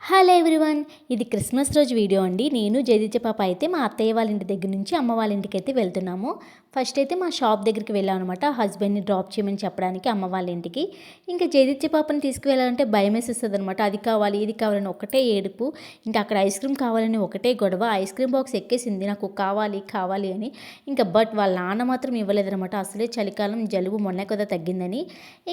Hello everyone, ఇది Christmas రోజు video అండి. నేను జదిత్య పాప అయితే మా అత్తయ్య వాళ్ళ ఇంటి దగ్గర నుంచి అమ్మ వాళ్ళ ఇంటికి అయితే వెళ్తున్నాము. ఫస్ట్ అయితే మా షాప్ దగ్గరికి వెళ్ళాం అనమాట, హస్బెండ్ని డ్రాప్ చేయమని చెప్పడానికి అమ్మ వాళ్ళ ఇంటికి. ఇంకా జదిత్య పాపని తీసుకువెళ్ళాలంటే భయం వేసేస్తుంది అనమాట. అది కావాలి ఇది కావాలని ఒకటే ఏడుపు. ఇంకా అక్కడ ఐస్ క్రీమ్ కావాలని ఒకటే గొడవ. ఐస్ క్రీమ్ బాక్స్ ఎక్కేసింది నాకు కావాలి కావాలి అని. ఇంకా బట్ వాళ్ళ నాన్న మాత్రం ఇవ్వలేదనమాట. అసలే చలికాలం, జలుబు మొన్న కదా తగ్గిందని.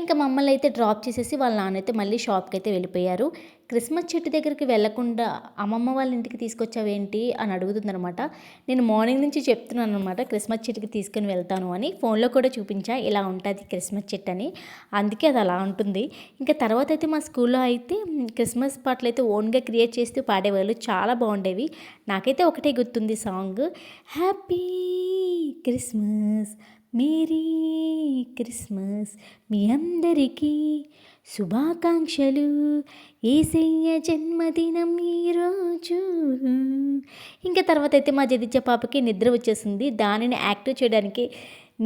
ఇంకా మమ్మల్ని అయితే డ్రాప్ చేసేసి వాళ్ళ నాన్న అయితే మళ్ళీ షాప్కి అయితే వెళ్ళిపోయారు. క్రిస్మస్ చెట్టు దగ్గరికి వెళ్లకుండా అమ్మమ్మ వాళ్ళ ఇంటికి తీసుకొచ్చావేంటి అని అడుగుతుందనమాట. నేను మార్నింగ్ నుంచి చెప్తున్నాను అనమాట, క్రిస్మస్ చెట్టుకి తీసుకొని వెళ్తాను అని. ఫోన్లో కూడా చూపించా, ఇలా ఉంటుంది క్రిస్మస్ చెట్టు అని. అందుకే అది అలా ఉంటుంది. ఇంకా తర్వాత అయితే మా స్కూల్లో అయితే క్రిస్మస్ పాటలు అయితే ఓన్గా క్రియేట్ చేస్తూ పాడేవాళ్ళు, చాలా బాగుండేవి. నాకైతే ఒకటే గుర్తుంది song, happy Christmas merry Christmas, మీ అందరికీ శుభాకాంక్షలు, యేసయ్య జన్మదినం ఈరోజు. ఇంకా తర్వాత అయితే మా జదిత్య పాపకి నిద్ర వచ్చేసింది. దానిని యాక్టివ్ చేయడానికి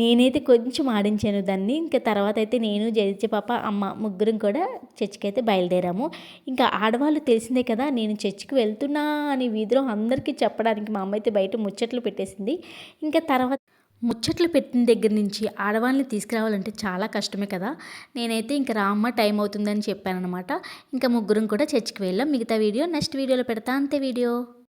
నేనైతే కొంచెం ఆడించాను దాన్ని. ఇంకా తర్వాత అయితే నేను, జదిత్య పాప, అమ్మ ముగ్గురం కూడా చర్చికి అయితే బయలుదేరాము. ఇంకా ఆడవాళ్ళు తెలిసిందే కదా, నేను చర్చికి వెళ్తున్నా అని వీధిలో అందరికీ చెప్పడానికి మా అమ్మ అయితే బయట ముచ్చట్లు పెట్టేసింది. ఇంకా తర్వాత ముచ్చట్లు పెట్టిన దగ్గర నుంచి ఆడవాళ్ళని తీసుకురావాలంటే చాలా కష్టమే కదా. నేనైతే ఇంకా రామ్మ టైం అవుతుందని చెప్పానమాట. ఇంకా ముగ్గురం కూడా చర్చికి వెళ్ళాం. మిగతా వీడియో నెక్స్ట్ వీడియోలో పెడతా, అంతే వీడియో.